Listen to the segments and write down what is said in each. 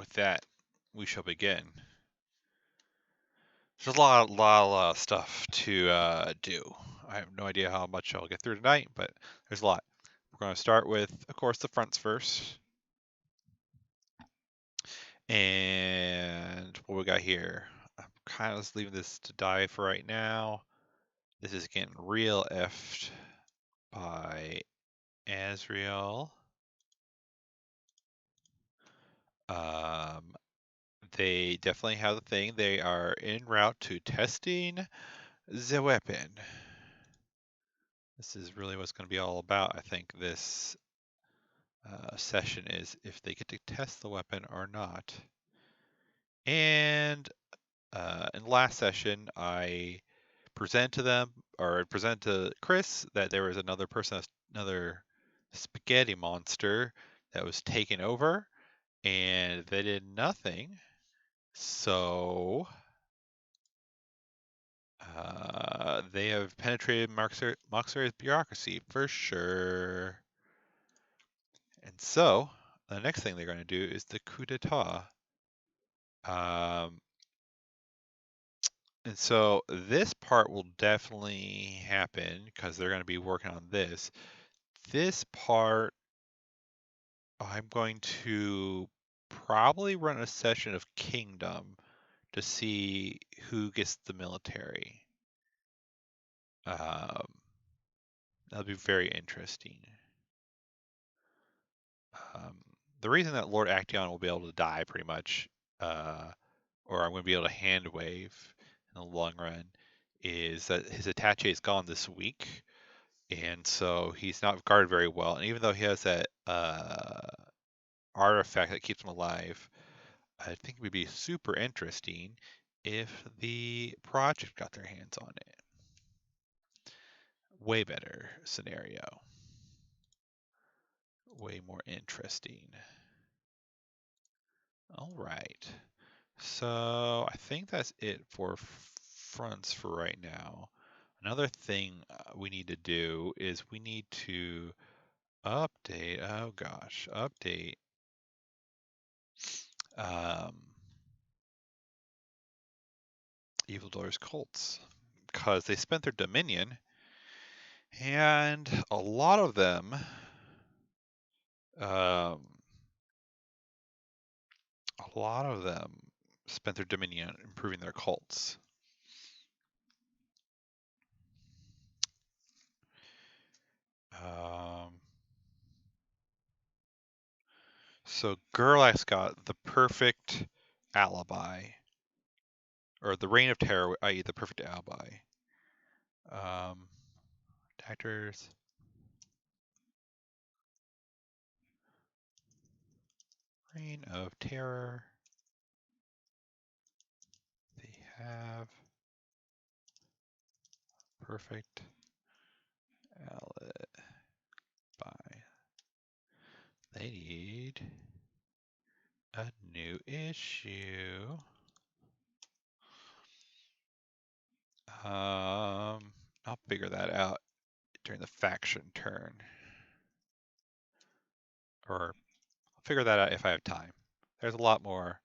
with that, we shall begin. There's a lot of stuff to do. I have no idea how much I'll get through tonight, but there's a lot. We're going to start with, of course, the fronts first. And what we got here? I'm kind of just leaving this to die for right now. This is getting real effed by Azrael. They definitely have the thing. They are en route to testing the weapon. This is really what's going to be all about. I think this session is if they get to test the weapon or not. And in the last session, I presented to them, or presented to Chris, that there was another person, another spaghetti monster that was taken over, and they did nothing. So they have penetrated Mauxferry's bureaucracy for sure. And so the next thing they're going to do is the coup d'etat. And so this part will definitely happen because they're going to be working on this. This part, I'm going to probably run a session of Kingdom to see who gets the military. That'll be very interesting. The reason that Lord Actaeon will be able to die pretty much, or I'm going to be able to hand wave in the long run, is that his attaché is gone this week, and so he's not guarded very well. And even though he has that artifact that keeps him alive, I think it would be super interesting if the project got their hands on it. Way better scenario. Way more interesting. All right. So I think that's it for fronts for right now. Another thing we need to do is we need to update, oh gosh, update Evildoers cults, because they spent their dominion, and a lot of them spent their dominion improving their cults. So Gerlach's got the perfect alibi, or the Reign of Terror, i.e. the perfect alibi. Actors. Reign of Terror. They have perfect alibi. They need a new issue. I'll figure that out during the faction turn. Or I'll figure that out if I have time. There's a lot more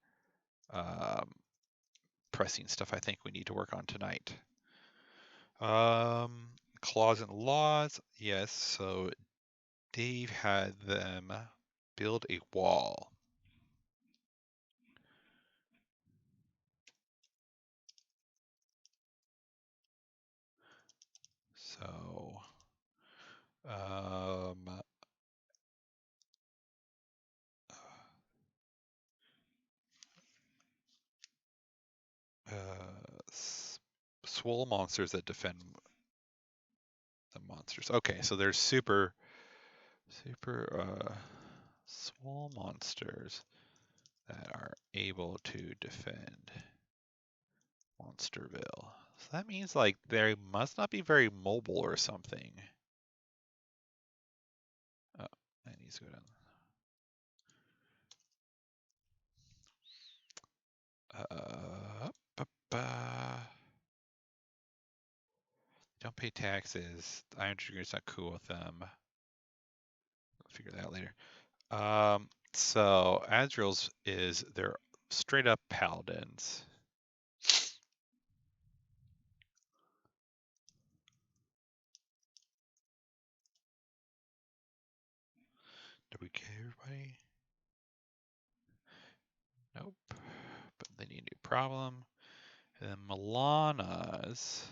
pressing stuff I think we need to work on tonight. Clause and laws. Yes, so Dave had them build a wall. So, swole monsters that defend the monsters. Okay, so there's super swole monsters that are able to defend Monsterville. So that means like they must not be very mobile or something. Oh, that needs to go down. Don't pay taxes. Iron Trigger's not cool with them. I'll figure that out later. So Azrael's they're straight up paladins. Did we get everybody? Nope. But they need a new problem. And then Milana's.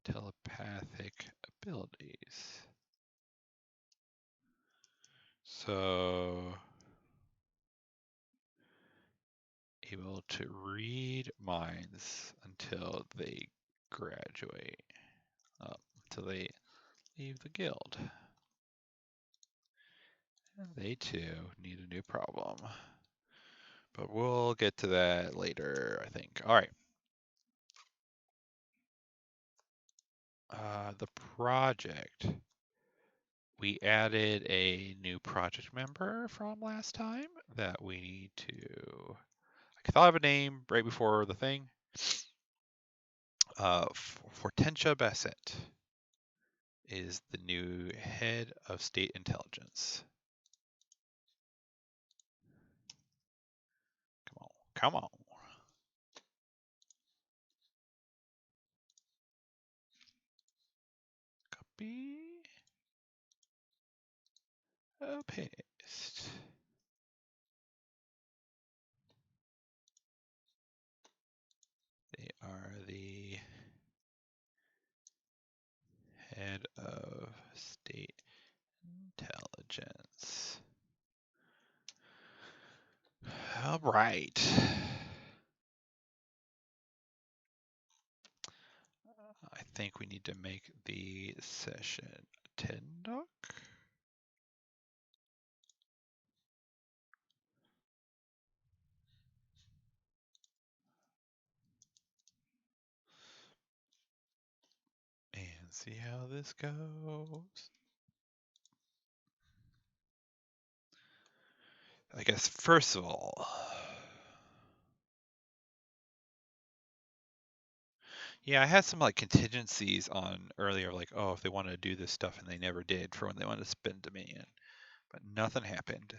Telepathic abilities. So able to read minds until they graduate, until they leave the guild. And they too need a new problem. But we'll get to that later, I think. All right. The project. We added a new project member from last time that we need to. I thought of a name right before the thing. Fortentia Bassett is the new head of state intelligence. Come on. Copy. Paste. They are the head of state intelligence. All right. I think we need to make the session 10 doc. And see how this goes. I guess first of all, yeah, I had some like contingencies on earlier, like, oh, if they wanted to do this stuff and they never did for when they wanted to spend Dominion, but nothing happened.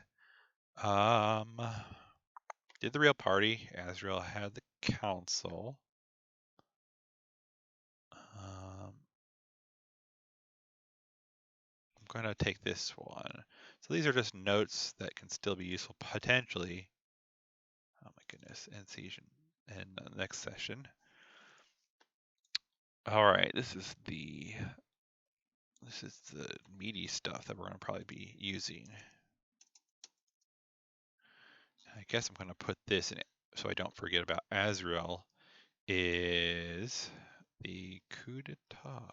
Did the real party. Azrael had the council. I'm going to take this one. So these are just notes that can still be useful potentially. Oh my goodness, in season and next session. All right, this is the meaty stuff that we're going to probably be using. I guess I'm going to put this in it so I don't forget about Azrael is the coup d'etat.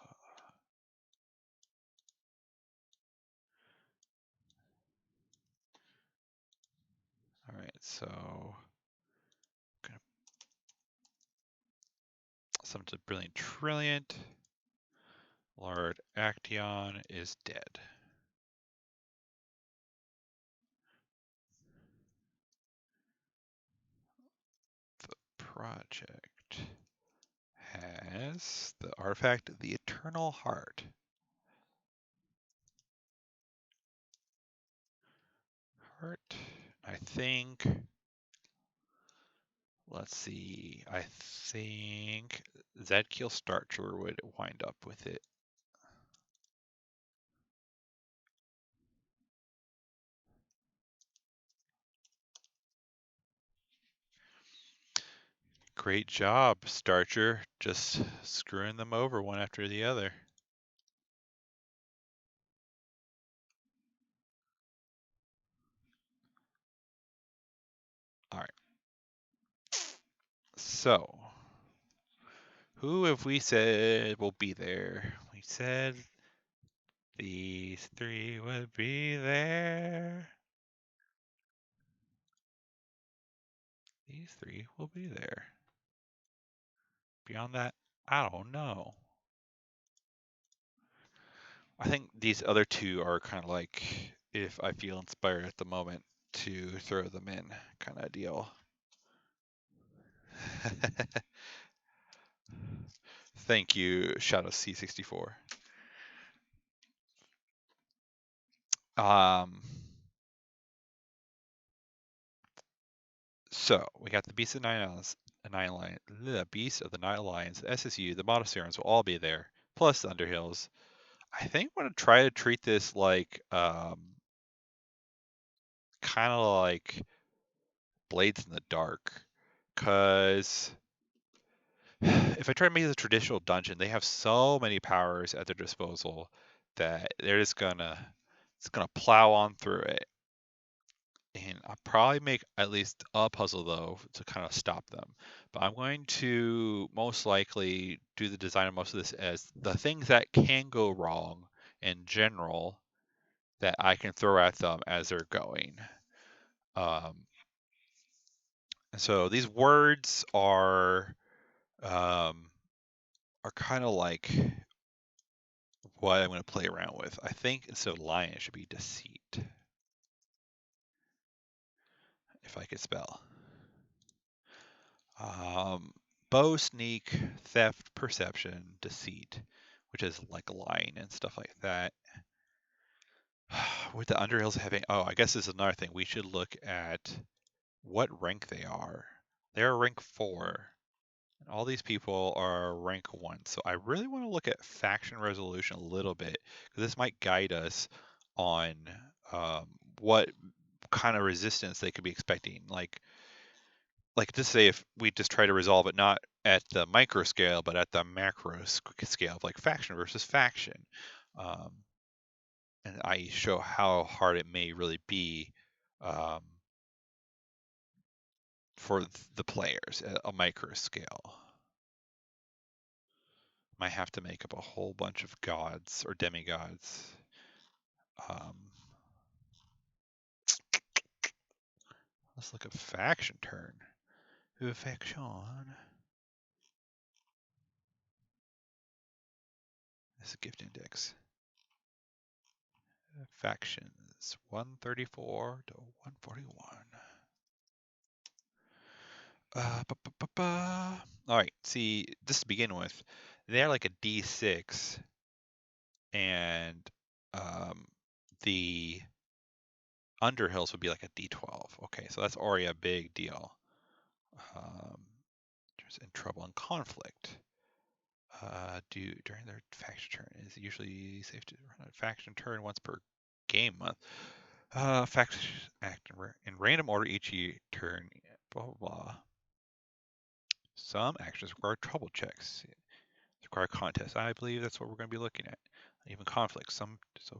All right, so summon to Brilliant Trilliant. Lord Action is dead. The project has the artifact, the Eternal Heart. I think, let's see, I think Zedkiel Starcher would wind up with it. Great job, Starcher, just screwing them over one after the other. All right. So, who have we said will be there? We said these three would be there. These three will be there. Beyond that, I don't know. I think these other two are kind of like if I feel inspired at the moment to throw them in kind of deal. Thank you, Shadow C64. So we got the Beast of the Nine Islands, the Beast of the Nine Alliance, the SSU, the Monocerans will all be there, plus the Underhills. I think I'm gonna try to treat this like kind of like Blades in the Dark, because if I try to make it a traditional dungeon, they have so many powers at their disposal that they're just gonna it's gonna plow on through it. And I'll probably make at least a puzzle though to kind of stop them. But I'm going to most likely do the design of most of this as the things that can go wrong in general that I can throw at them as they're going. And so these words um, are kind of like what I'm going to play around with. I think instead of lying, it should be deceit. If I could spell. Bow, sneak, theft, perception, deceit, which is like lying and stuff like that. With the Underhills having, oh, I guess this is another thing. We should look at what rank they are. They're rank 4. And all these people are rank 1. So I really want to look at faction resolution a little bit, because this might guide us on what kind of resistance they could be expecting. Like to say if we just try to resolve it not at the micro scale but at the macro scale of like faction versus faction, um, and I show how hard it may really be um, for the players at a micro scale. Might have to make up a whole bunch of gods or demigods. Let's look at faction turn. Faction. This is gift index. Factions 134 to 141. All right, see, just to begin with, they're like a D6, and the Underhills would be like a D12. Okay, so that's already a big deal. Just in trouble and conflict. During their faction turn, is usually safe to run a faction turn once per game month. Factions act in random order each turn. Blah blah blah. Some actions require trouble checks. Require contests. I believe that's what we're going to be looking at. Even conflicts. So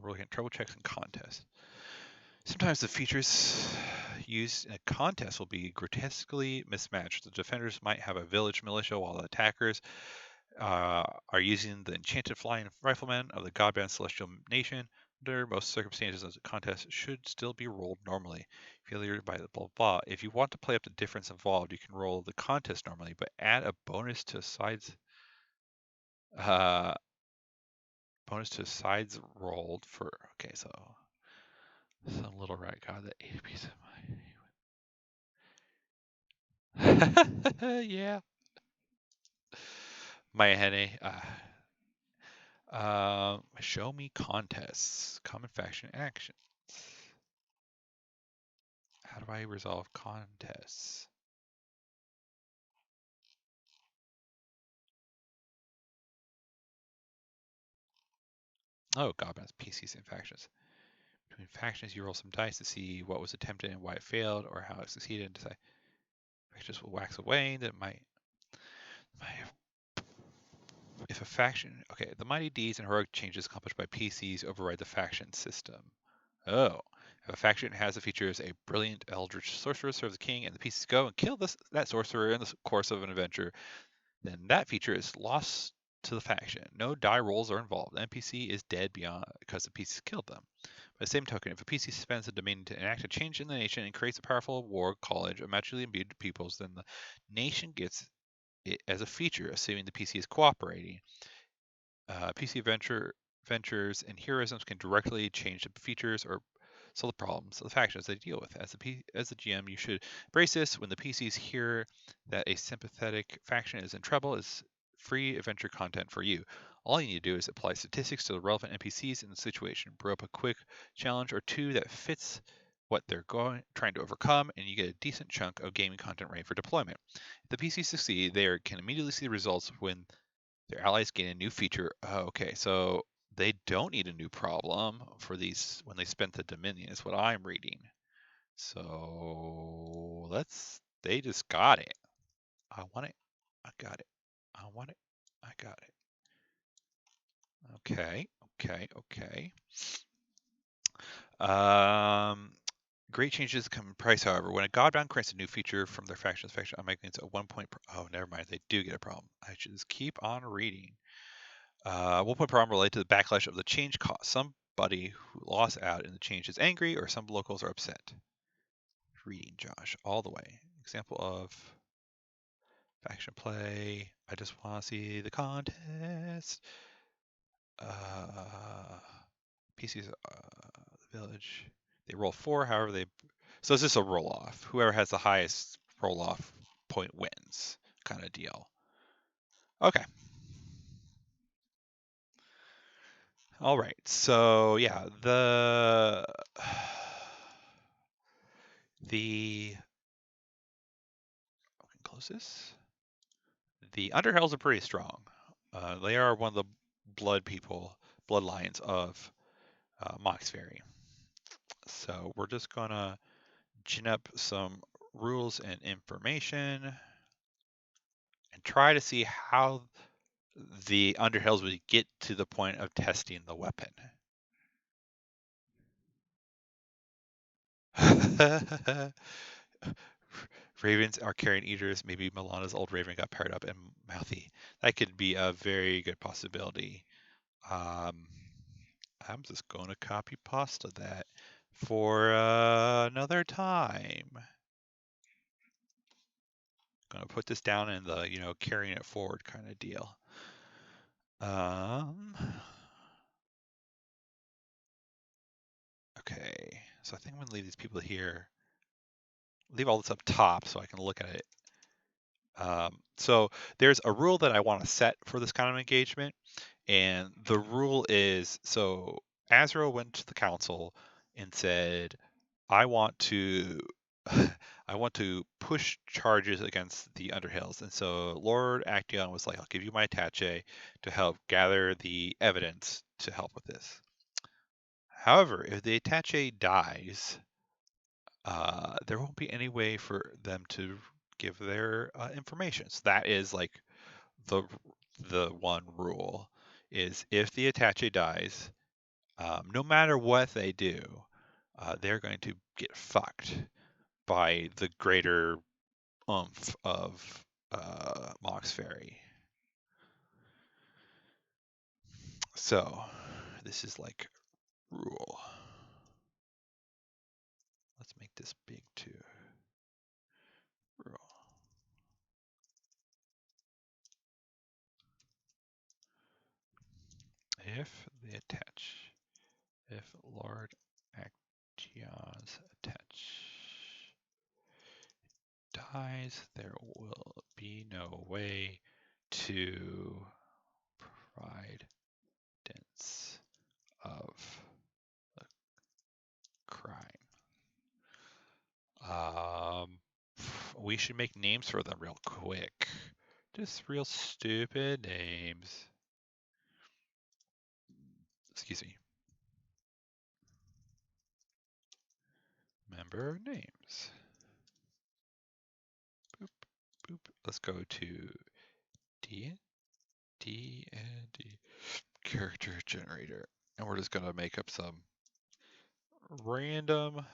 we're looking at trouble checks and contests. Sometimes the features used in a contest will be grotesquely mismatched. The defenders might have a village militia while the attackers are using the enchanted flying riflemen of the Godbound celestial nation. Under most circumstances, the contest should still be rolled normally. Failure by the blah blah. If you want to play up the difference involved, you can roll the contest normally, but add a bonus to sides. Bonus to sides rolled for. Okay, so some little rat god that ate a piece of my. Yeah. My henny. Show me contests. Common faction actions. How do I resolve contests? Oh, Godbound's PCs and factions. Between factions, you roll some dice to see what was attempted and why it failed, or how it succeeded, and decide. Factions will wax away. That might if a faction. Okay, the mighty deeds and heroic changes accomplished by PCs override the faction system. Oh, if a faction has the features a brilliant eldritch sorcerer serves the king, and the PCs go and kill that sorcerer in the course of an adventure, then that feature is lost to the faction. No die rolls are involved. The NPC is dead beyond because the PCs killed them. By the same token, if a PC spends a domain to enact a change in the nation and creates a powerful war college of magically imbued peoples, then the nation gets it as a feature, assuming the PC is cooperating. PC ventures and heroisms can directly change the features or solve the problems of the factions they deal with. As the GM, you should embrace this when the PCs hear that a sympathetic faction is in trouble. Is free adventure content for you. All you need to do is apply statistics to the relevant NPCs in the situation, brew up a quick challenge or two that fits what they're trying to overcome, and you get a decent chunk of gaming content ready for deployment. If the PCs succeed, they can immediately see the results when their allies gain a new feature. Oh, okay, so they don't need a new problem for these when they spent the Dominion, is what I'm reading. So they just got it. I want it. I got it. I want it. I got it. Okay, okay. Um, great changes come in price, however. When a Godbound creates a new feature from their faction's faction, I'm making it a 1 point. Oh, never mind. They do get a problem. I should just keep on reading. 1 point problem related to the backlash of the change cost. Somebody who lost out in the change is angry, or some locals are upset. Reading, Josh, all the way. Example of faction play. I just want to see the contest. PCs, the village. They roll 4, however they. So it's just a roll off. Whoever has the highest roll off point wins, kind of deal. Okay. All right. So yeah, the I can close this. The Underhells are pretty strong. They are one of the bloodlines of Mauxferry. So we're just gonna gin up some rules and information and try to see how the Underhells would get to the point of testing the weapon. Ravens are carrying eaters. Maybe Milana's old raven got paired up and mouthy. That could be a very good possibility. I'm just going to copy pasta that for another time. Going to put this down in the, carrying it forward kind of deal. Okay, so I think I'm going to leave these people here. Leave all this up top so I can look at it. So there's a rule that I want to set for this kind of engagement, and the rule is, so Azrael went to the council and said, I want to I want to push charges against the Underhills. And so Lord Actaeon was like, I'll give you my attache to help gather the evidence to help with this. However, if the attache dies, there won't be any way for them to give their information. So that is like the one rule is if the attache dies, no matter what they do, they're going to get fucked by the greater oomph of Mauxferry. So this is like rule. Let's make this big too. Rule. If the attach, if Lord Actaeon's attach dies, there will be no way to provide evidence of the crime. We should make names for them real quick. Just real stupid names. Excuse me. Member names. Boop, boop. Let's go to D and D character generator. And we're just gonna make up some random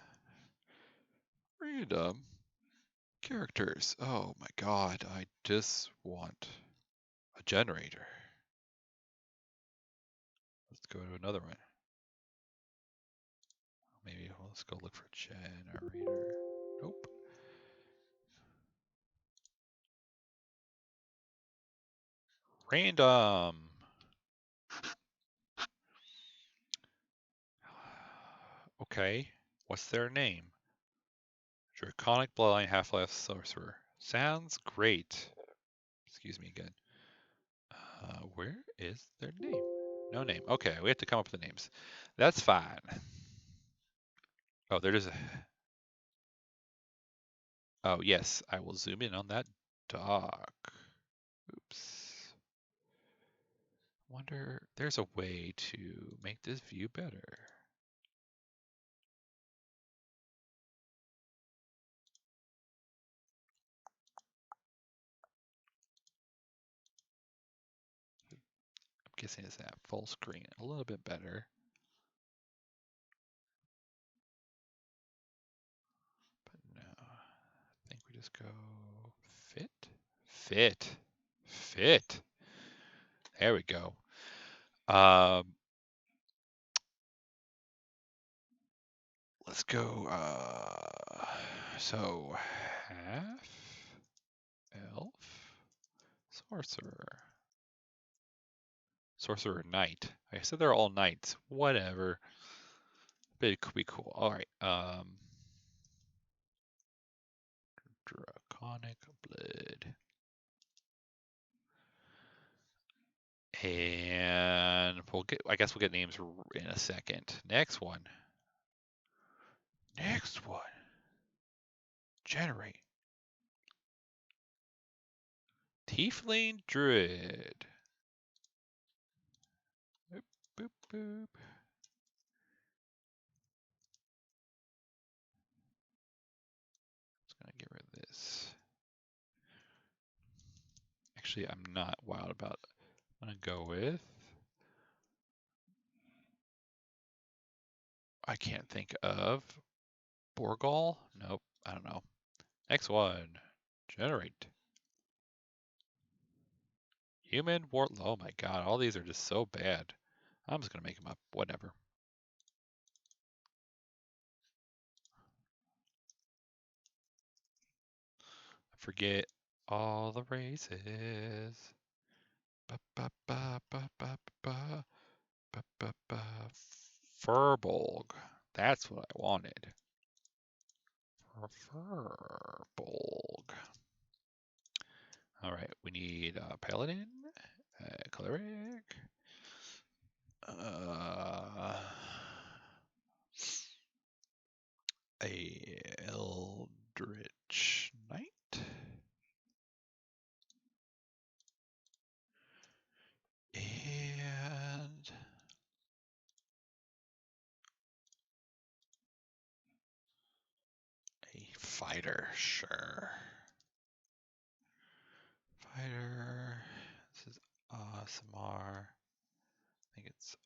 characters. Oh my god, I just want a generator. Let's go to another one. Maybe let's go look for generator. Nope. Random. Okay, what's their name? Draconic Bloodline Half-Life Sorcerer. Sounds great. Excuse me again. Where is their name? No name. Okay, we have to come up with the names. That's fine. Oh, there's a. Oh, yes, I will zoom in on that dog. Oops. Wonder, there's a way to make this view better. I'm guessing it's that full screen a little bit better. But no, I think we just go fit, fit, fit. There we go. Let's go. So half elf, sorcerer, sorcerer knight. I said they're all knights. Whatever. But it could be cool. All right. Draconic blood. And we'll get. I guess we'll get names in a second. Next one. Next one. Generate. Tiefling druid. Boop, boop, boop. Just gonna get rid of this. Actually, I'm not wild about. I'm gonna go with. I can't think of. Borgal? Nope. I don't know. Next one. Generate. Human wart. Oh my god, all these are just so bad. I'm just gonna make them up. Whatever. Forget all the races. Ba, ba, ba, ba, ba, ba, ba, ba, ba. Furbolg. That's what I wanted. Furbolg. All right, we need a paladin, a cleric, a eldritch knight, and a fighter. Sure. Fighter. This is Samar. I think it's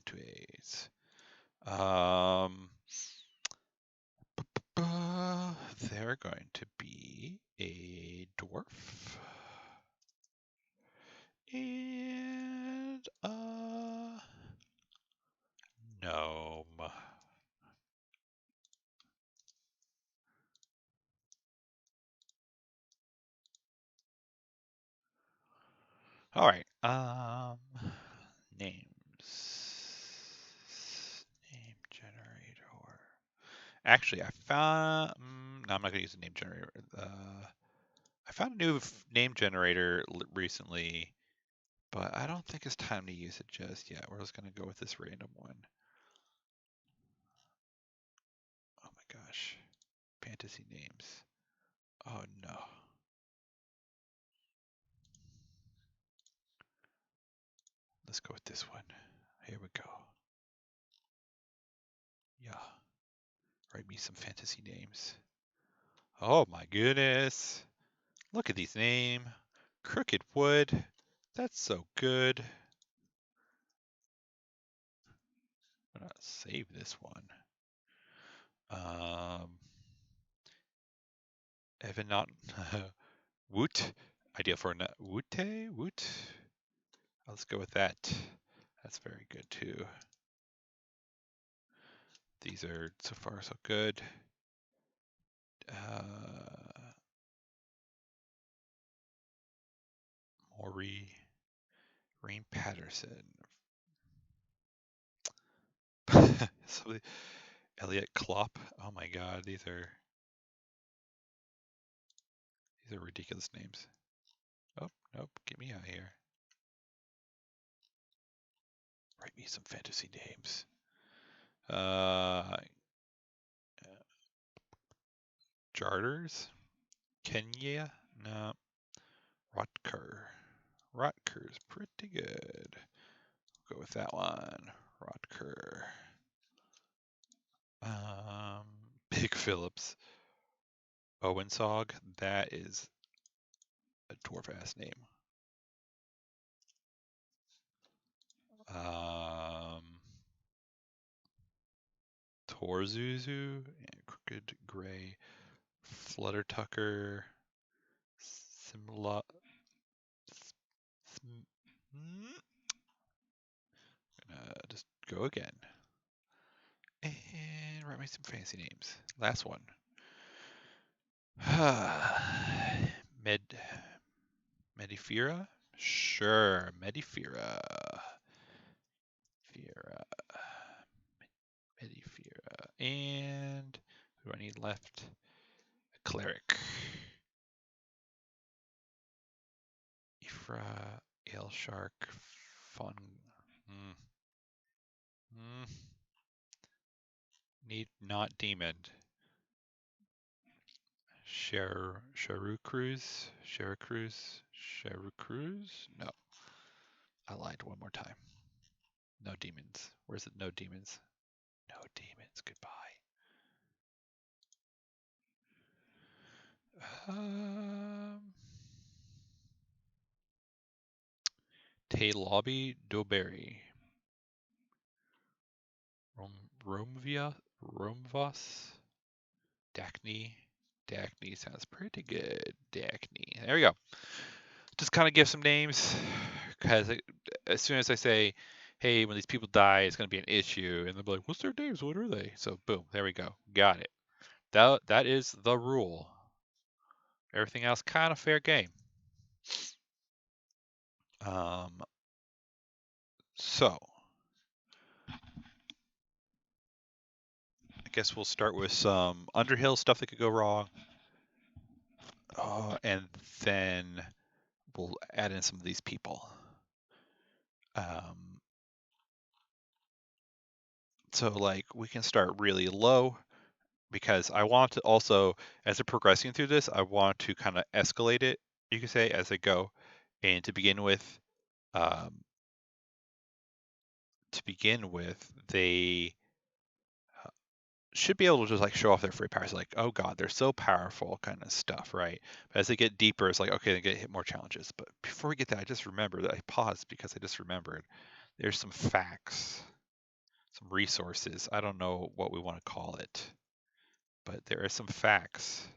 2 A's. They're going to be a dwarf and a gnome. All right. Names. Name generator. Actually, I found. No, I'm not gonna use a name generator. I found a new name generator recently, but I don't think it's time to use it just yet. We're just gonna go with this random one. Oh my gosh, fantasy names. Oh no. Let's go with this one. Here we go. Yeah. Write me some fantasy names. Oh my goodness. Look at these names. Crooked Wood. That's so good. I'm gonna save this one. Evan not Woot. Ideal for a Woote? Woot? Let's go with that. That's very good too. These are so far so good. Maury, Rain Patterson. Elliot Klopp. Oh my god, these are ridiculous names. Oh, nope, get me out of here. me some fantasy names. Charters? Kenya? No. Rutger. Rutger's pretty good. Go with that one. Rutger. Big Phillips. Owensog. That is a dwarf ass name. Torzuzu and Crooked Gray. Fluttertucker. Simla. Just go again. And write me some fancy names. Last one. Medifera? Sure, Medifera. Medifera. And who do I need left? A cleric. Ifra, Ailshark, Fun. Need not demon. Characruz? No. I lied one more time. No demons. Where's it? No demons. No demons. Goodbye. Tay Lobby Doberry. Romvos? Dacne sounds pretty good. Dacne. There we go. Just kind of give some names, because as soon as I say, hey, when these people die, it's going to be an issue, and they'll be like, what's their names? What are they? So boom, there we go. Got it. That is the rule. Everything else kind of fair game. So I guess we'll start with some Underhill stuff that could go wrong. And then we'll add in some of these people. So like we can start really low, because I want to also, as we're progressing through this, I want to kind of escalate it, you could say, as I go. And to begin with, they should be able to just like show off their free powers, like, oh god, they're so powerful kind of stuff, right? But as they get deeper, it's like, okay, they get hit more challenges. But before we get that, I just remembered that I paused because I just remembered there's some facts, some resources. I don't know what we want to call it, but there are some facts.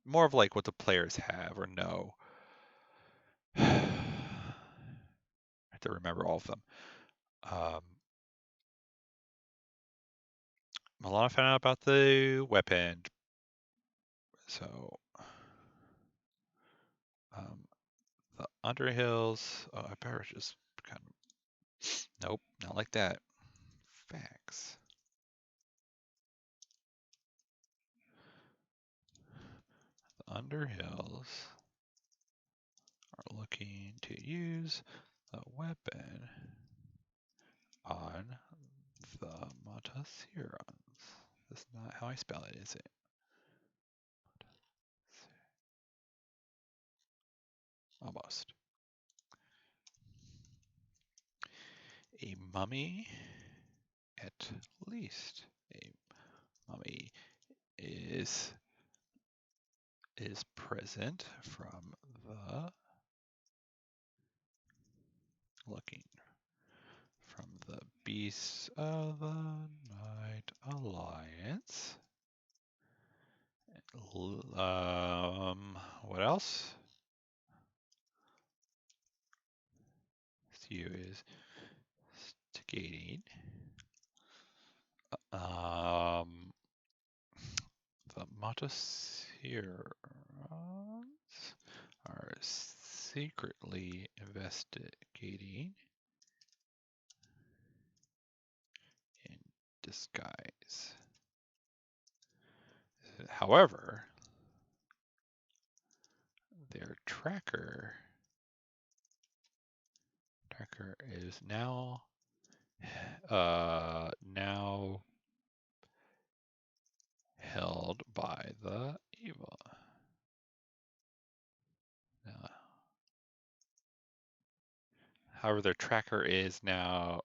More of like what the players have or know. I have to remember all of them. Milana found out about the weapon. So the Underhills. Oh, I better just kind of. Nope, not like that. Facts. The Underhills are looking to use the weapon on the Motasirons. That's not how I spell it, is it? Almost. A mummy, at least a mummy is present from the beasts of the Night Alliance. What else? Theo is instigating. The Motasirons are secretly investigating in disguise. However, their tracker is now now held by the evil. However, their tracker is now.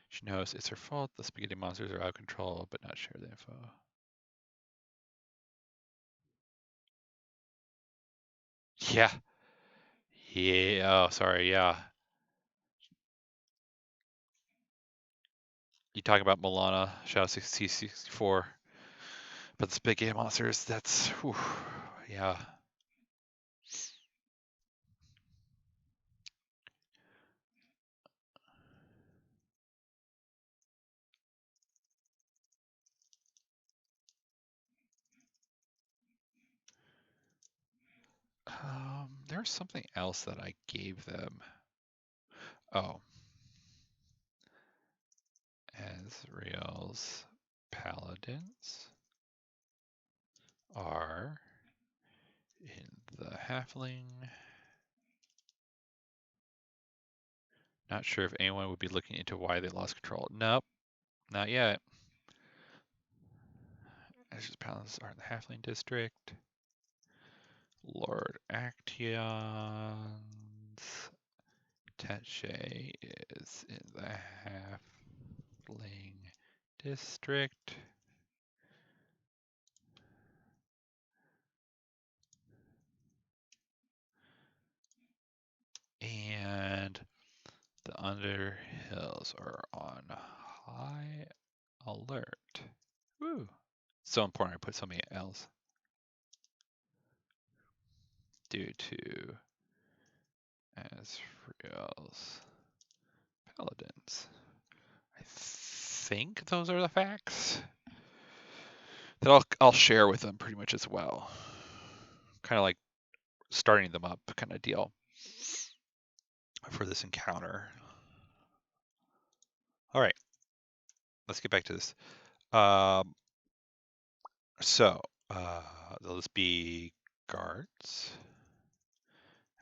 She knows it's her fault. The spaghetti monsters are out of control, but not share the info. Yeah. Yeah. Oh, sorry. Yeah. You talk about Milana, Shadow 64, but the spaghetti monsters. That's. Whew, yeah. There's something else that I gave them. Oh. Azrael's paladins are in the halfling. Not sure if anyone would be looking into why they lost control. Nope, not yet. Azrael's paladins are in the halfling district. Lord Action's Tache is in the halfling district. And the Underhills are on high alert. Woo! So important I put something else. Due to Azrael's paladins. I think those are the facts that I'll share with them pretty much as well. Kind of like starting them up kind of deal for this encounter. All right, let's get back to this. So those be guards,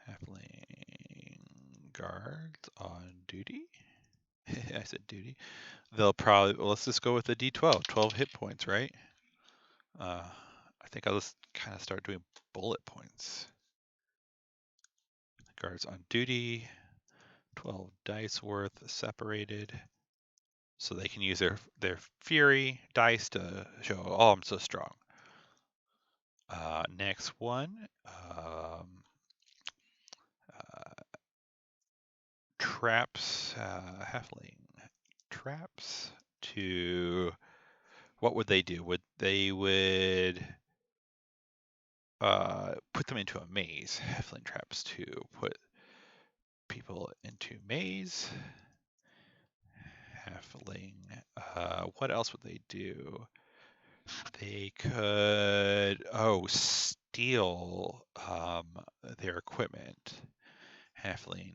halfling guards on duty. I said duty. They'll probably, well, let's just go with the D12, 12 hit points, right? I think I'll just kind of start doing bullet points. Guards on duty, 12 dice worth separated. So they can use their fury dice to show, oh, I'm so strong. Next one, traps, halfling traps to, what would they do? They would put them into a maze. Halfling traps to put people into maze. Halfling, what else would they do? They could, steal their equipment. Halfling,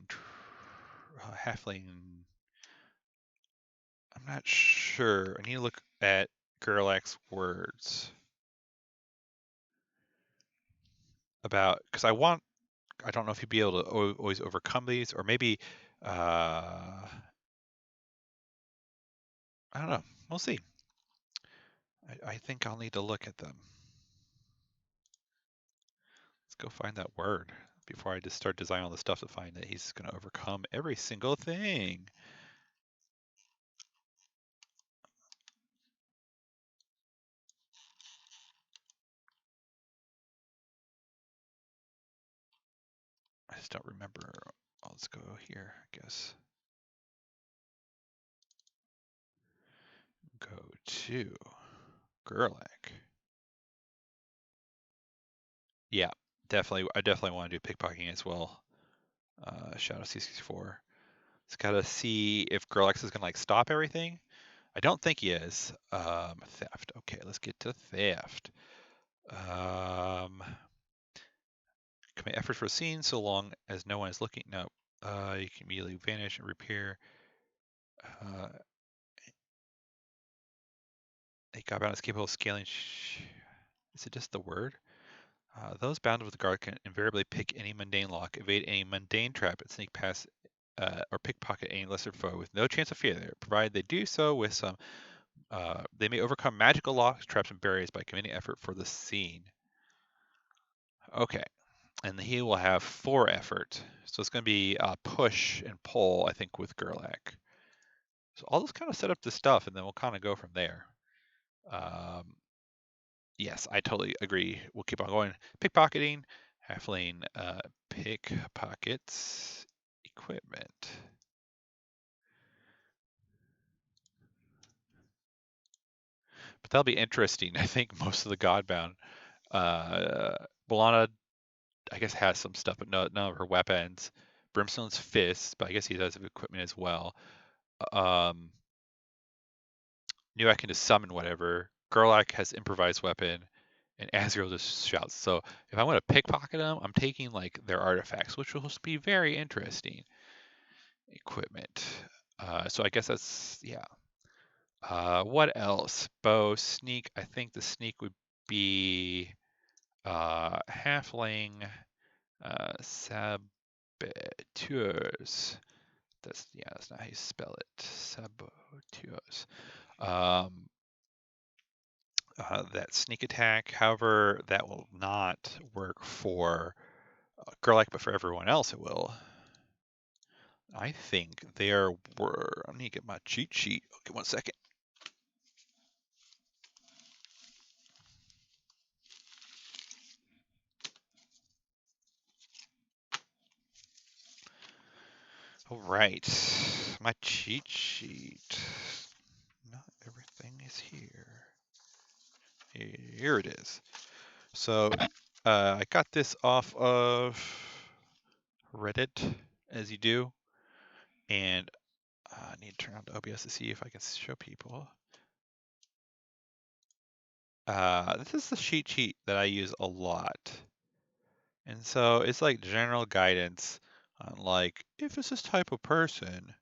I'm not sure. I need to look at Gerlach's words about, because I don't know if he'd be able to always overcome these, or maybe, I don't know. We'll see. I think I'll need to look at them. Let's go find that word before I just start designing all the stuff to find that he's going to overcome every single thing. I just don't remember. Let's go here, I guess. Go to Gerlach. Yeah, definitely. I definitely want to do pickpocketing as well. Shadow C64. It's got to see if Gerlach is going to like stop everything. I don't think he is. Theft. Okay, let's get to theft. Commit effort for a scene so long as no one is looking. No, you can immediately vanish and repair. A Godbound is capable of scaling. Is it just the word? Those bound with the guard can invariably pick any mundane lock, evade any mundane trap, and sneak past or pickpocket any lesser foe with no chance of failure, provided they do so with some. They may overcome magical locks, traps, and barriers by committing effort for the scene. Okay, and he will have 4 effort, so it's going to be push and pull, I think, with Gerlach. So I'll just kind of set up the stuff, and then we'll kind of go from there. Yes, I totally agree. We'll keep on going. Pickpocketing, halfling pickpockets equipment. But that'll be interesting. I think most of the Godbound. Bolana, I guess, has some stuff, but none of her weapons. Brimstone's fists, but I guess he does have equipment as well. Um, Newak can just summon whatever. Gerlach has improvised weapon, and Azrael just shouts. So if I want to pickpocket them, I'm taking like their artifacts, which will be very interesting. Equipment. So I guess that's yeah. What else? Bow, sneak. I think the sneak would be halfling saboteurs. That's not how you spell it. Saboteurs. Um, that sneak attack. However, that will not work for Gerlach, but for everyone else it will. I think there were. I need to get my cheat sheet. Okay, 1 second. All right, my cheat sheet. Not everything is here. Here it is. So I got this off of Reddit, as you do, and I need to turn on the OBS to see if I can show people. This is the cheat sheet that I use a lot. And so it's like general guidance on like, if it's this type of person,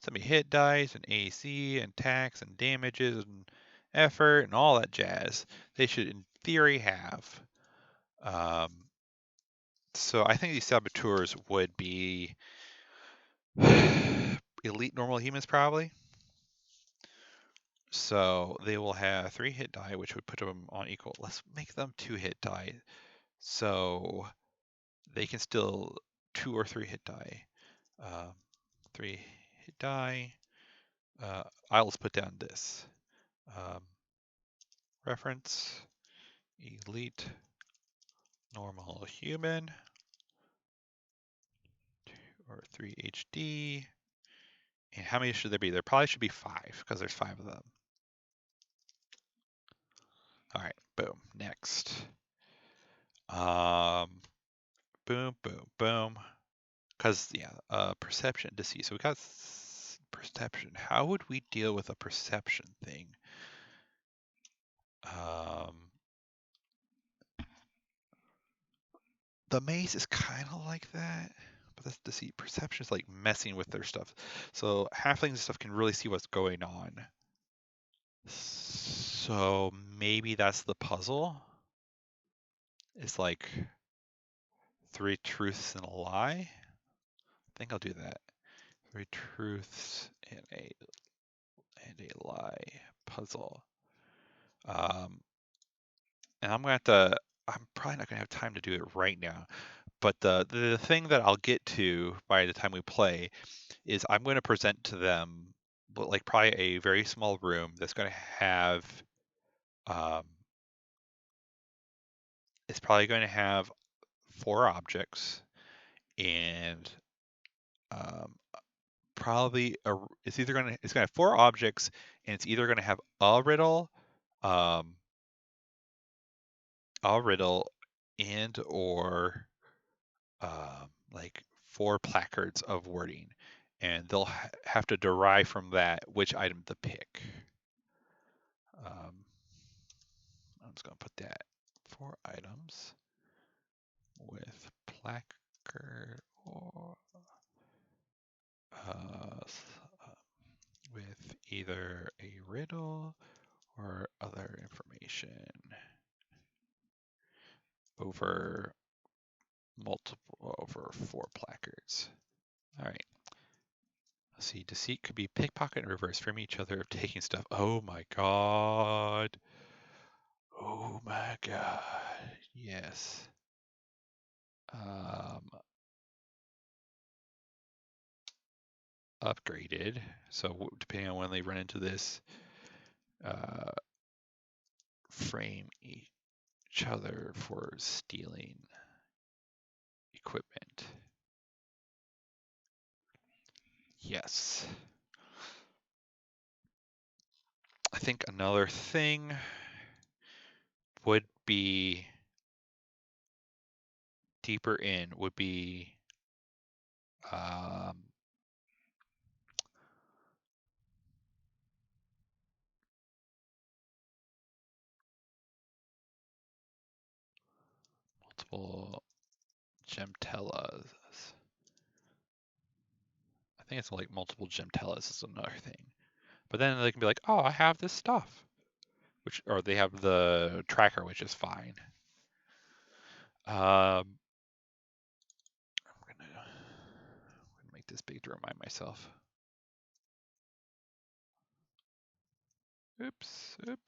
send me hit dice and AC and tax and damages and effort and all that jazz. They should, in theory, have. Um, so I think these saboteurs would be elite normal humans probably. So they will have 3 hit die, which would put them on equal. Let's make them 2 hit die. So they can still 2 or 3 hit die. 3 hit die. I'll just put down this. Reference, elite, normal human, 2 or 3 HD. And how many should there be? There probably should be 5 because there's 5 of them. All right, boom, next. Boom, boom, boom. Because, yeah, perception, deceit. So we got perception. How would we deal with a perception thing? The maze is kind of like that, but that's deceit. Perception is like messing with their stuff. So halflings and stuff can really see what's going on. So maybe that's the puzzle. It's like 3 truths and a lie. I think I'll do that. 3 truths and a lie puzzle. And I'm probably not gonna have time to do it right now. But the thing that I'll get to by the time we play is I'm going to present to them like probably a very small room that's going to have it's probably going to have 4 objects and probably it's going to have 4 objects and it's either going to have a riddle and or like 4 placards of wording, and they'll have to derive from that which item to pick. I'm just going to put that 4 items with placard or with either a riddle or other information. over 4 placards. All right. Let's see. Deceit could be pickpocket and reverse, from each other, taking stuff. Oh my god. Oh my god. Yes. Upgraded. So depending on when they run into this, frame each other for stealing equipment. Yes. I think another thing would be deeper in would be multiple gemtellas. I think it's like multiple gemtellas is another thing. But then they can be like, oh, I have this stuff. Or they have the tracker, which is fine. I'm gonna make this big to remind myself. Oops. Burp,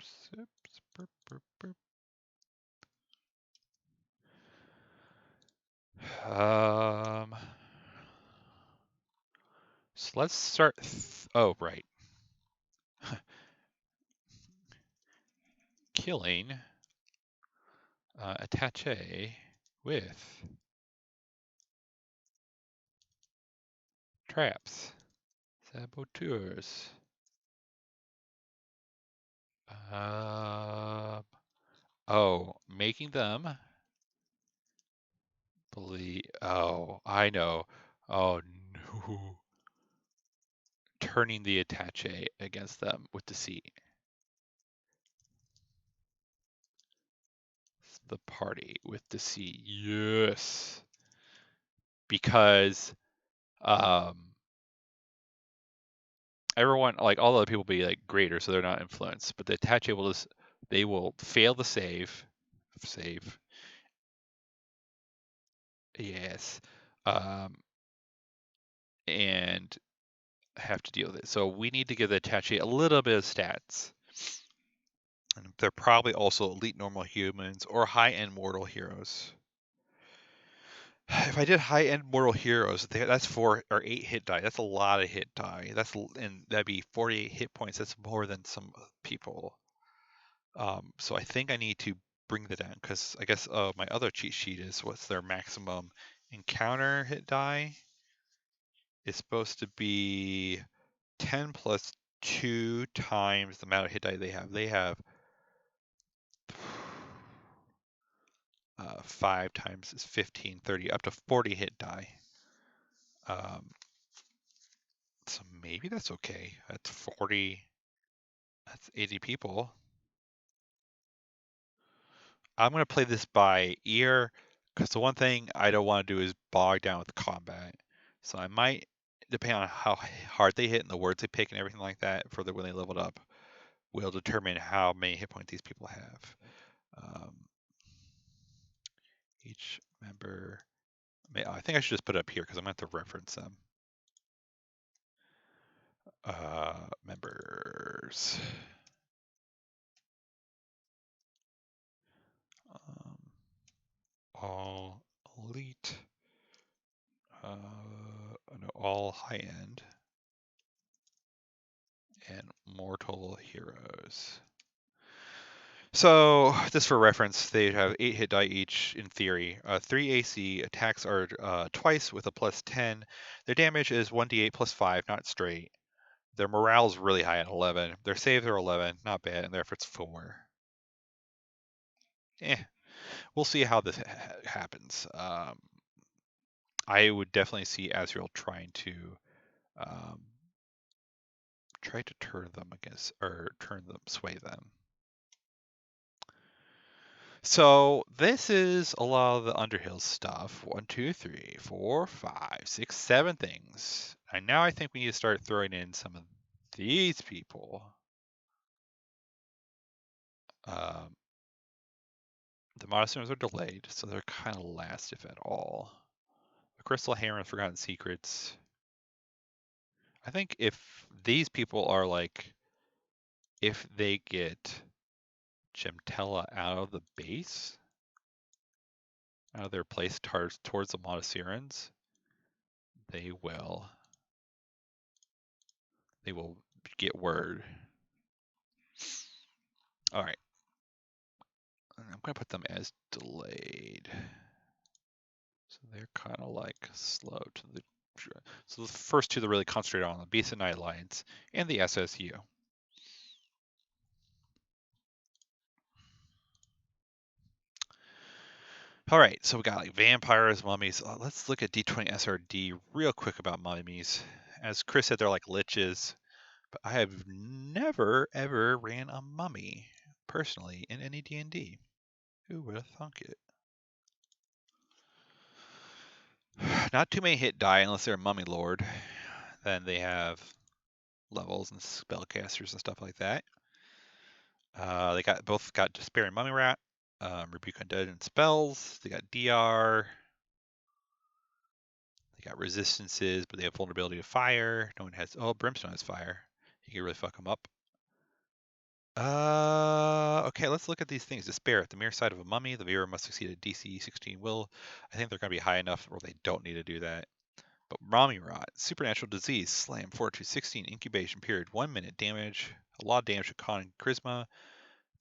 burp, burp. So let's start. Oh, right. Killing attaché with traps. Saboteurs. Making them believe. Oh, I know. Oh no. Turning the attaché against them with deceit. The party with deceit. Yes. Because everyone, like all the other people, will be like greater, so they're not influenced. But the attaché will they will fail the save. Yes. And have to deal with it. So we need to give the attaché a little bit of stats. And they're probably also elite normal humans or high-end mortal heroes. If I did high-end mortal heroes, that's 4 or 8 hit die. That's a lot of hit die. And that'd be 48 hit points. That's more than some people. So I think I need to bring that down because I guess my other cheat sheet is what's their maximum encounter hit die. It's supposed to be 10 plus 2 times the amount of hit die they have. They have 5 times is 15, 30, up to 40 hit die. So maybe that's okay. That's 40. That's 80 people. I'm going to play this by ear because the one thing I don't want to do is bog down with combat. So I might, depending on how hard they hit and the words they pick and everything like that for when they leveled up, will determine how many hit points these people have. Each member, I think I should just put it up here because I'm going to have to reference them. Members. All elite. No, all high end. And mortal heroes. So, just for reference, they have 8 hit die each in theory. 3 AC, attacks are twice with a plus 10. Their damage is 1d8 plus 5, not straight. Their morale is really high at 11. Their saves are 11, not bad, and their effort's 4. We'll see how this happens. I would definitely see Azrael trying to turn them against, or sway them. So this is a lot of the Underhill stuff. 1, 2, 3, 4, 5, 6, 7 things. And now I think we need to start throwing in some of these people. The monasteries are delayed, so they're kind of last, if at all. The Crystal Hammer and Forgotten Secrets. I think if these people are like, if they get Gemtella out of the base, out of their place towards the Monasterans, they will get word. All right. I'm going to put them as delayed. So they're kind of like slow to the. So the first two, they're really concentrated on the Beast and Night Alliance and the SSU. All right, so we got like vampires, mummies. Let's look at D20 SRD real quick about mummies. As Chris said, they're like liches, but I have never ever ran a mummy personally in any D&D. Who would have thunk it? Not too many hit die unless they're a mummy lord. Then they have levels and spellcasters and stuff like that. They both got Despair and Mummy Rat, Rebuke Undead and spells. They got DR. They got resistances, but they have vulnerability to fire. No one has. Oh, Brimstone has fire. You can really fuck them up. Okay, let's look at these things. Despair, at the mere sight of a mummy, the viewer must succeed at DC 16 will. I think they're going to be high enough where they don't need to do that. But Mummy Rot, supernatural disease, slam, fortitude 16, incubation period, 1 minute damage, a lot of damage to con and charisma.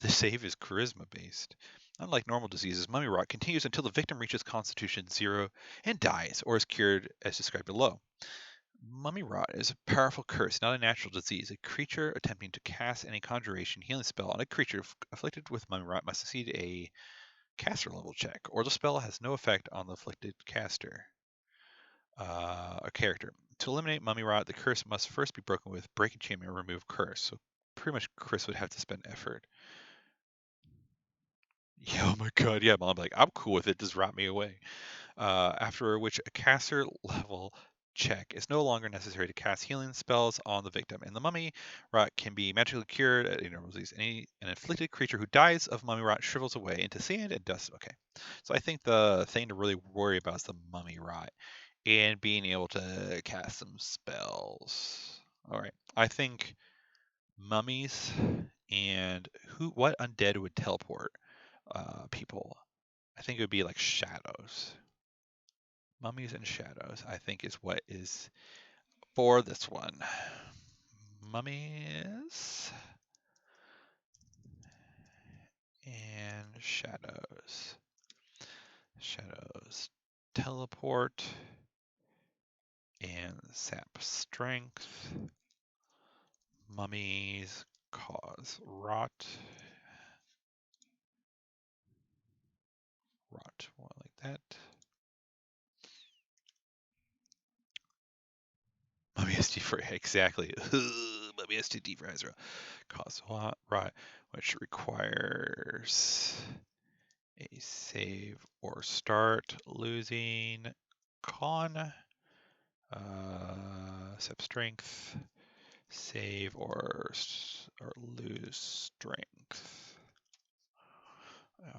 The save is charisma based. Unlike normal diseases, mummy rot continues until the victim reaches constitution 0 and dies, or is cured as described below. Mummy rot is a powerful curse, not a natural disease. A creature attempting to cast any conjuration healing spell on a creature afflicted with mummy rot must succeed a caster level check, or the spell has no effect on the afflicted caster. A character. To eliminate mummy rot, the curse must first be broken with break enchantment or remove curse. So pretty much Chris would have to spend effort. Yeah, oh my god, yeah, mom, like, I'm cool with it, just rot me away. After which a caster level check is no longer necessary to cast healing spells on the victim, and the mummy rot can be magically cured at normal disease. An afflicted creature who dies of mummy rot shrivels away into sand and dust. Okay, so I think the thing to really worry about is the mummy rot and being able to cast some spells. All right, I think mummies and what undead would teleport people. I think it would be like shadows. Mummies and shadows, I think, is what is for this one. Mummies and shadows. Shadows teleport and sap strength. Mummies cause rot. Rot, more like that. Mummy SD for exactly. Mummy SD for Ezra. Cause rot, which requires a save or start losing con. Sep strength. Save or lose strength.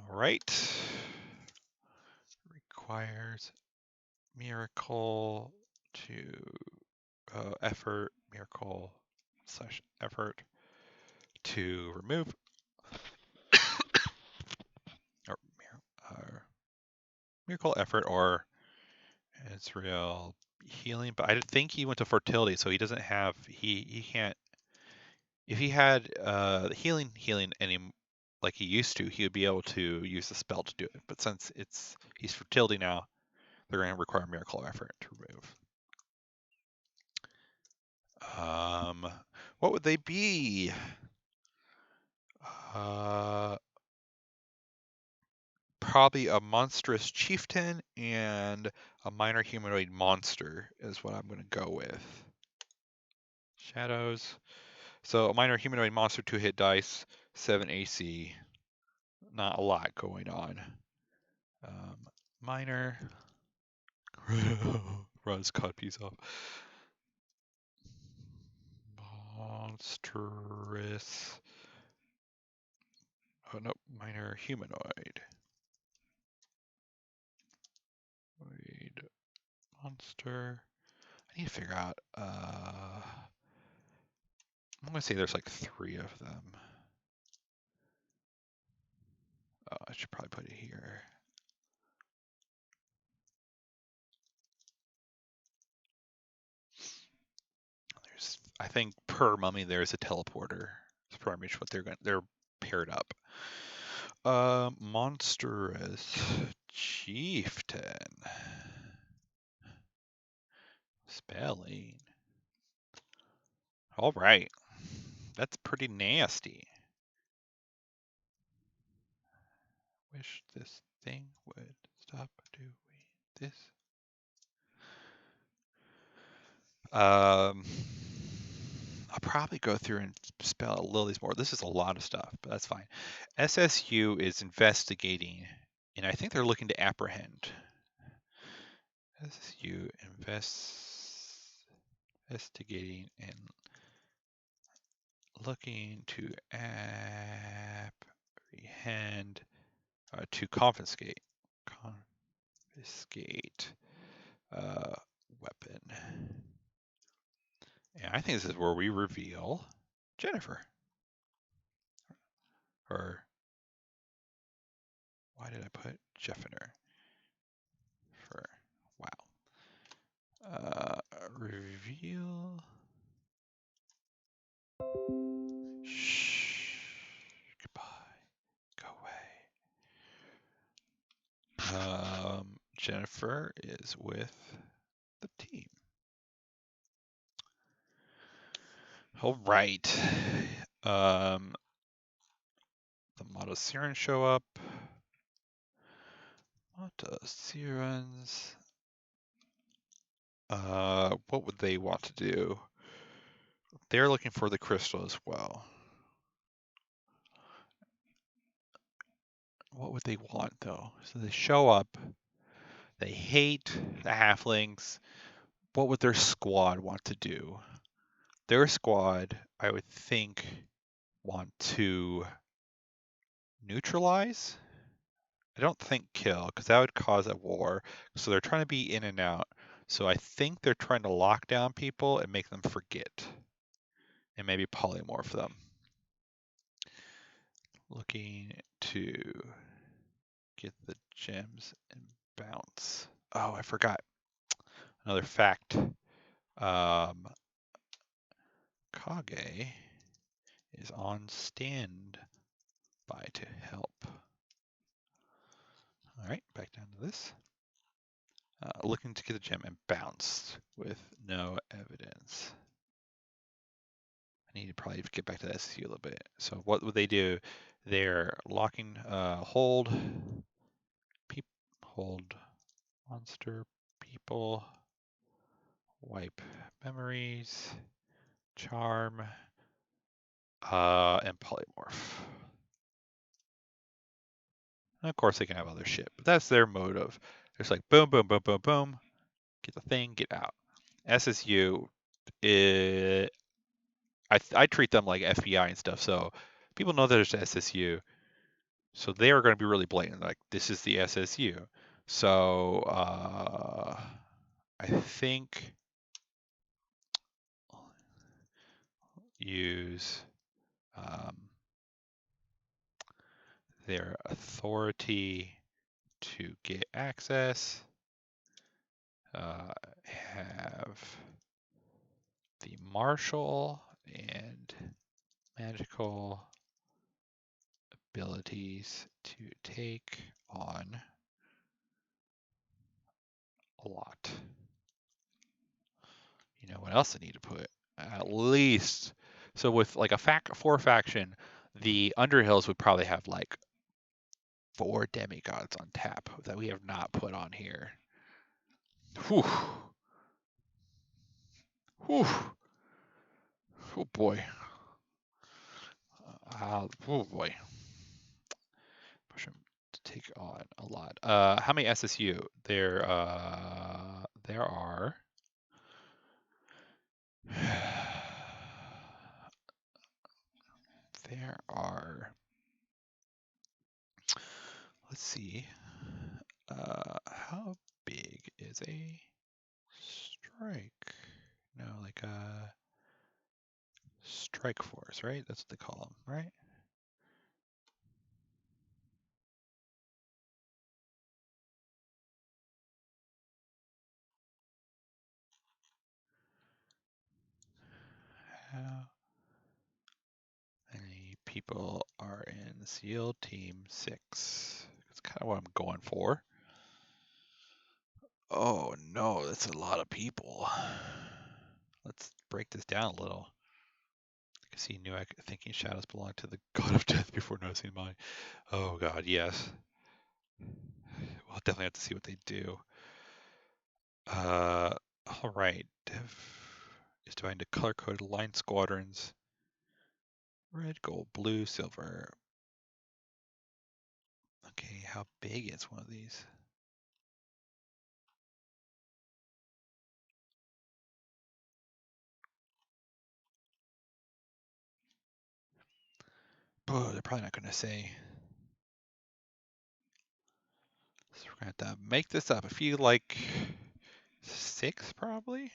All right. Requires miracle to effort, miracle / effort to remove or miracle effort or it's real healing, but I think he went to fertility, so he doesn't have he can't. If he had healing any like he used to, he would be able to use the spell to do it. But since he's fertility now, they're going to require miracle effort to remove. What would they be? Probably a monstrous chieftain and a minor humanoid monster is what I'm going to go with. Shadows. So a minor humanoid monster, 2-hit dice, 7 AC. Not a lot going on. Minor. Runs cut piece off. Monstrous. Oh no, minor humanoid. monster. I need to figure out. I'm gonna say there's like 3 of them. Oh, I should probably put it here. There's, I think per mummy there's a teleporter. It's pretty much what they're paired up. Monstrous chieftain. Spelling. All right. That's pretty nasty. Wish this thing would stop doing this. I'll probably go through and spell Lily's more. This is a lot of stuff, but that's fine. SSU is investigating, and I think they're looking to apprehend. SSU investigating and looking to apprehend, to confiscate. Confiscate weapon. And I think this is where we reveal Jennifer. Or why did I put Jeffiner? For wow. Reveal. Shh. Goodbye. Go away. Jennifer is with the team. All right. The Mauxferry show up. Mauxferry's. What would they want to do? They're looking for the crystal as well. What would they want though? So they show up. They hate the halflings. What would their squad want to do? Their squad, I would think, want to neutralize. I don't think kill, because that would cause a war. So they're trying to be in and out. So I think they're trying to lock down people and make them forget. And maybe polymorph them. Looking to get the gems and bounce. Oh, I forgot. Another fact. Kage is on standby to help. All right, back down to this. Looking to get the gem and bounced with no evidence. I need to probably get back to the SSU a little bit. So what would they do? They're locking, hold monster people, wipe memories, charm, and polymorph. And of course, they can have other shit, but that's their motive. It's like boom, boom, boom, boom, boom. Get the thing, get out. SSU, I treat them like FBI and stuff. So people know there's SSU. So they are going to be really blatant. Like, this is the SSU. So I think use their authority to get access. Have the martial and magical abilities to take on a lot. You know what else I need to put? At least, so with like a 4 faction, the Underhills would probably have like 4 demigods on tap that we have not put on here. Whew. Whew. Oh boy. Oh boy. Push him to take on a lot. How many SSU? There are. There are. Let's see. How big is a strike. No, like a strike force, right? That's what they call them, right? How many people are in SEAL Team 6? That's kind of what I'm going for. Oh no, that's a lot of people. Let's break this down a little. Because he knew thinking shadows belonged to the god of death before noticing mine. Oh god, yes. We'll definitely have to see what they do. All right. Is divided into color-coded line squadrons. Red, gold, blue, silver. Okay, how big is one of these? Oh, they're probably not going to say. So we're going to have to make this up. I feel like 6 probably.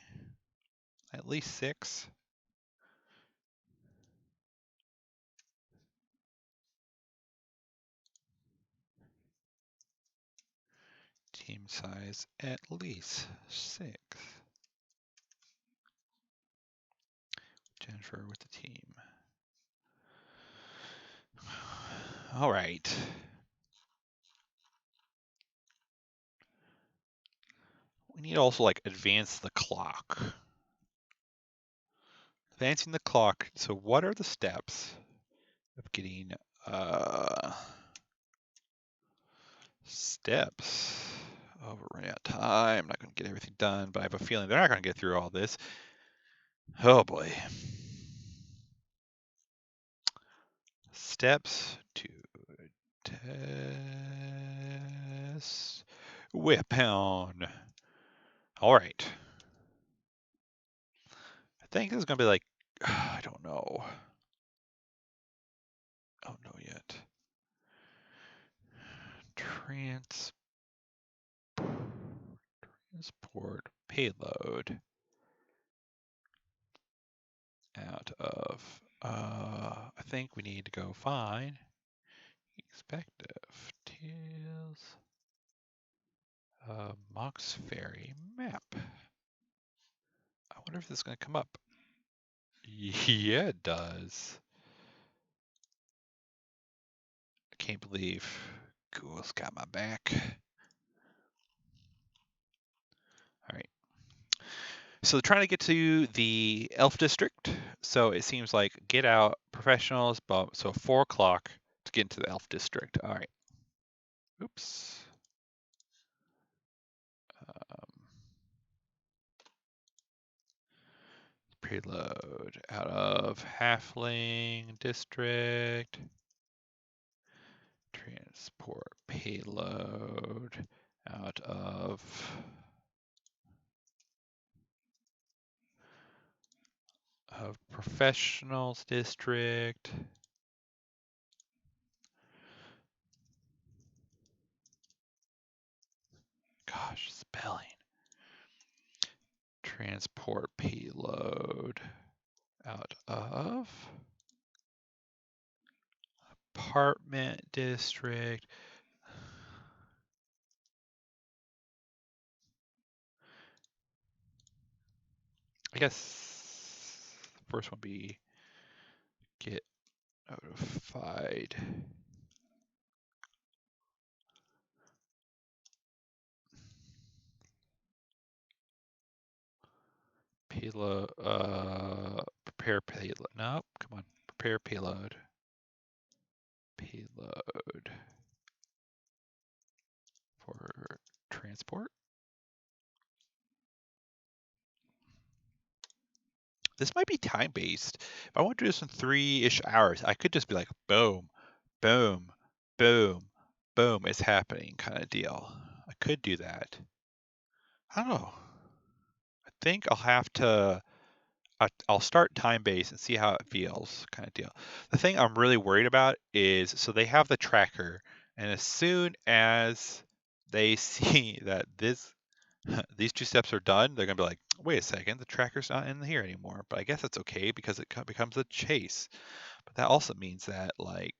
At least 6. Team size at least 6. Jennifer with the team. All right. We need to also like advance the clock. Advancing the clock. So what are the steps of getting steps? Oh, we're running out of time. I'm not going to get everything done, but I have a feeling they're not going to get through all this. Oh boy. Steps to test weapon. All right. I think this is going to be like, I don't know. I don't know yet. Transport payload out of, I think we need to go find Geekspective Tales Mauxferry map. I wonder if this is going to come up. Yeah, it does. I can't believe Google's got my back. All right. So they're trying to get to the Elf District. So it seems like get out professionals, but so 4 o'clock to get into the Elf District. All right. Oops. Preload out of Halfling District. Transport payload out of Professionals District. Gosh, spelling. Transport payload out of Apartment District. I guess the first one be get notified. Payload, prepare payload. No, come on, prepare payload. Payload for transport. This might be time-based. If I want to do this in 3-ish hours, I could just be like, boom, boom, boom, boom, it's happening kind of deal. I could do that. I don't know. I think I'll have to, I'll start time-based and see how it feels kind of deal. The thing I'm really worried about is, so they have the tracker, and as soon as they see that this These 2 steps are done, they're gonna be like, wait a second, the tracker's not in here anymore. But I guess that's okay because it becomes a chase. But that also means that, like,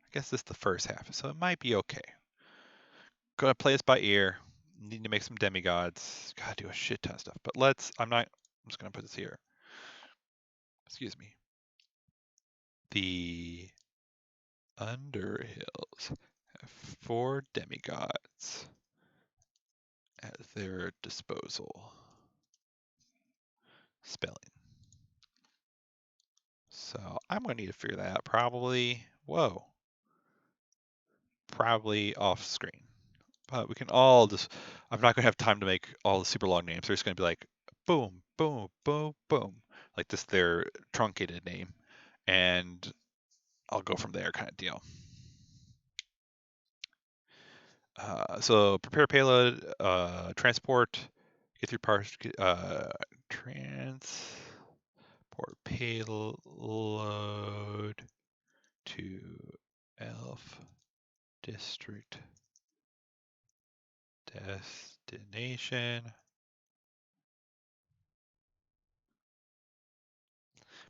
I guess this is the first half, so it might be okay. Gonna play this by ear. Need to make some demigods. Gotta do a shit ton of stuff. But I'm just gonna put this here. Excuse me. The Underhills have 4 demigods at their disposal. Spelling. So I'm gonna need to figure that out probably off screen. But we can all just, I'm not gonna have time to make all the super long names. They're just gonna be like boom, boom, boom, boom. Like this their truncated name. And I'll go from there kind of deal. So prepare payload, transport, get through parts, transport payload to elf district destination.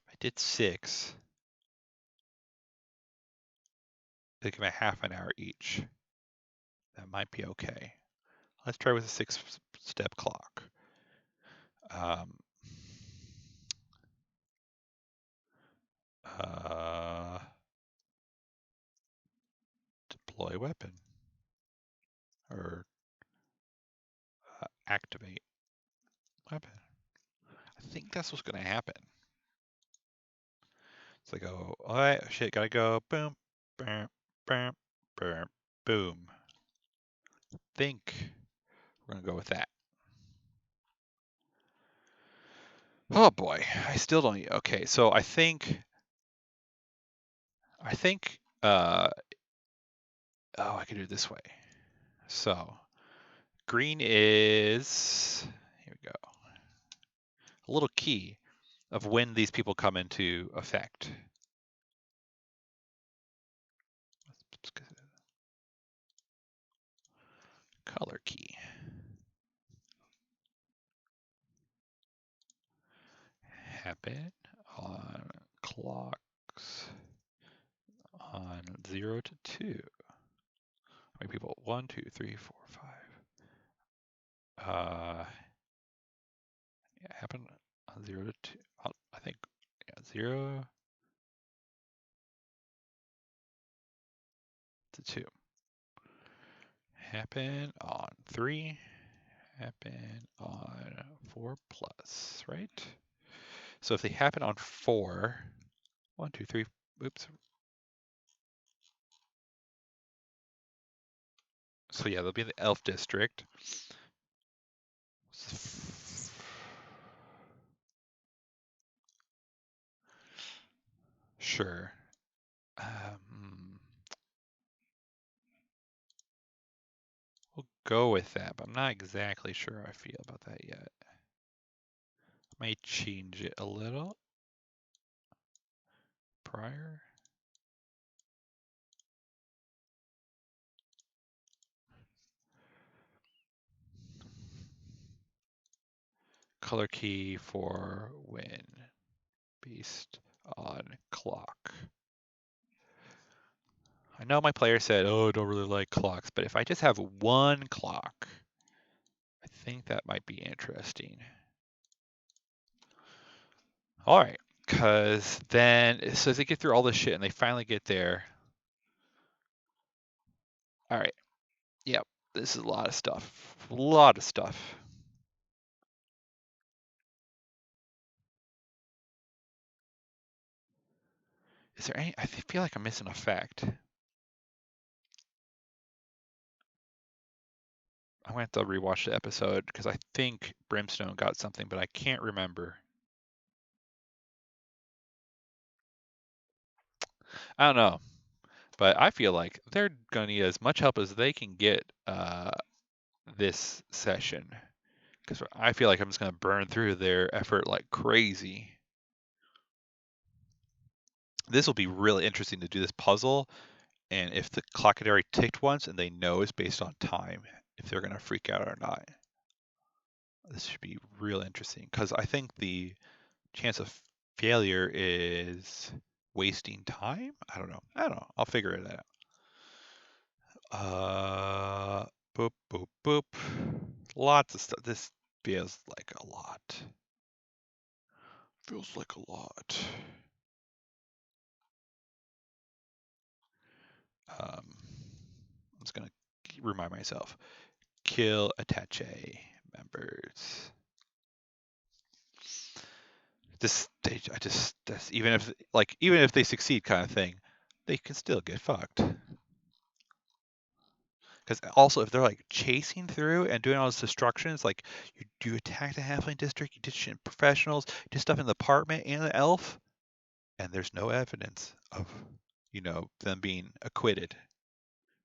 I did 6. They give me half an hour each. That might be okay. Let's try with a 6-step clock. Deploy weapon or activate weapon. I think that's what's going to happen. So I go, all right, shit, gotta go. Boom, boom, boom, boom, boom. Think we're gonna go with that. Oh boy, I still don't. Okay, so I think. Oh, I could do it this way. So green is, here we go, a little key of when these people come into effect. Color key. Happen on clocks on 0 to 2. How many people? 1, 2, 3, 4, 5. Yeah, happen on 0 to 2. I think, yeah, 0 to 2. Happen on 3. Happen on 4 plus, right? So if they happen on 4, 1, 2, 3, oops. So yeah, they'll be in the elf district. Sure. We'll go with that, but I'm not exactly sure how I feel about that yet. I might change it a little. Prior. Color key for when based on clock. I know my player said, oh, I don't really like clocks, but if I just have one clock, I think that might be interesting. All right, because then, so as they get through all this shit and they finally get there. All right, yep, this is a lot of stuff. A lot of stuff. Is there any, I feel like I'm missing a fact. I'm gonna have to rewatch the episode because I think Brimstone got something, but I can't remember. I don't know, but I feel like they're gonna need as much help as they can get this session, because I feel like I'm just gonna burn through their effort like crazy. This will be really interesting to do this puzzle And if the clock had already ticked once and they know it's based on time, if they're going to freak out or not. This should be real interesting because I think the chance of failure is wasting time. I don't know. I'll figure it out. Boop, boop, boop. Lots of stuff. This feels like a lot. Feels like a lot. I'm just going to remind myself. Kill attaché members. This stage, that's even if they succeed kind of thing, they can still get fucked. Because also, if they're like chasing through and doing all this destruction, it's like you attack the halfling district, you did shit in professionals, you did stuff in the apartment and the elf, and there's no evidence of, them being acquitted.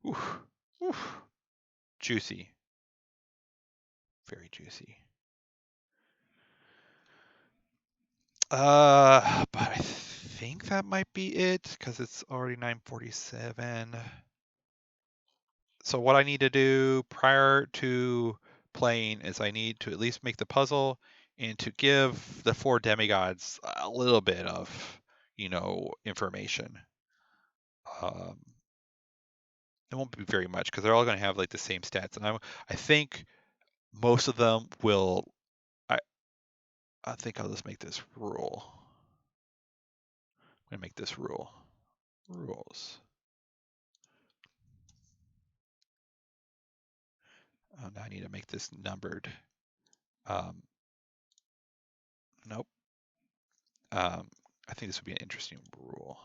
Oof, oof. Juicy, very juicy. But I think that might be it because it's already 9:47. So what I need to do prior to playing is I need to at least make the puzzle and to give the 4 demigods a little bit of, information. It won't be very much because they're all going to have like the same stats, and I think most of them will. I think I'll just make this rule. I'm gonna make this rule. Rules. Oh, now I need to make this numbered. Nope. I think this would be an interesting rule.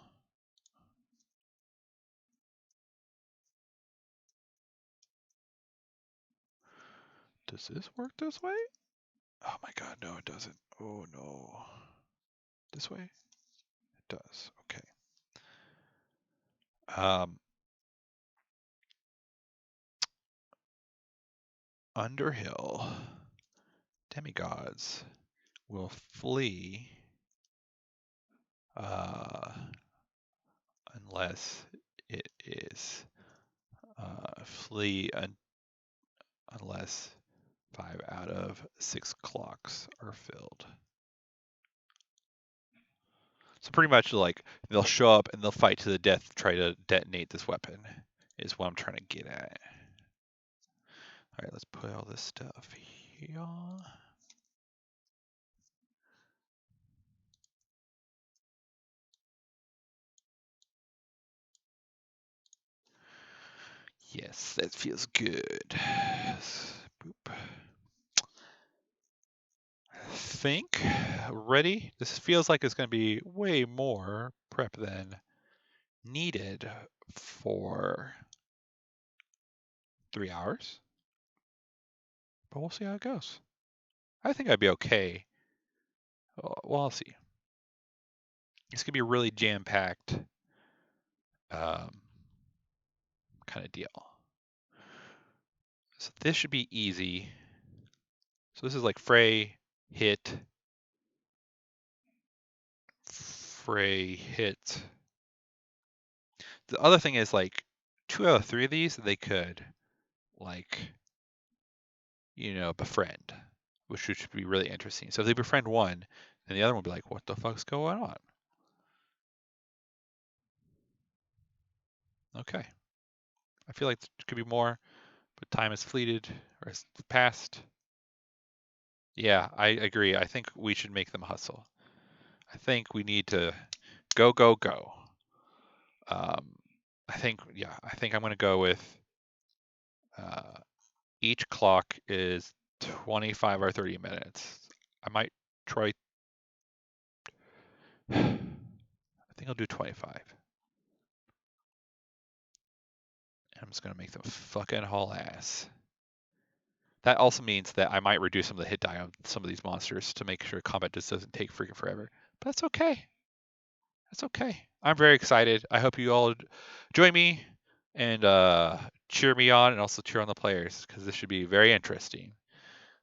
Does this work this way? Oh my god, no, it doesn't. Oh no. This way? It does. Okay. Underhill demigods will flee unless it is unless 5 out of 6 clocks are filled. So pretty much like they'll show up and they'll fight to the death to try to detonate this weapon is what I'm trying to get at. All right, let's put all this stuff here. Yes, that feels good. Boop. Think ready. This feels like it's going to be way more prep than needed for 3 hours, but we'll see how it goes. I think I'd be okay. Well, I'll see. It's gonna be a really jam-packed kind of deal. So this should be easy. So this is like fray, hit, fray, hit. The other thing is like 2 out of 3 of these they could like befriend, which should be really interesting. So if they befriend one, then the other one will be like, what the fuck's going on? Okay. I feel like there could be more, but time has fleeted or has passed. Yeah, I agree. I think we should make them hustle. I think we need to go, go, go. I think I'm going to go with each clock is 25 or 30 minutes. I might try. I think I'll do 25. I'm just going to make them fucking haul ass. That also means that I might reduce some of the hit die on some of these monsters to make sure combat just doesn't take freaking forever. But that's okay. That's okay. I'm very excited. I hope you all join me and cheer me on and also cheer on the players because this should be very interesting.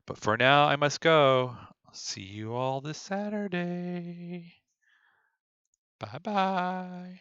But for now, I must go. I'll see you all this Saturday. Bye-bye.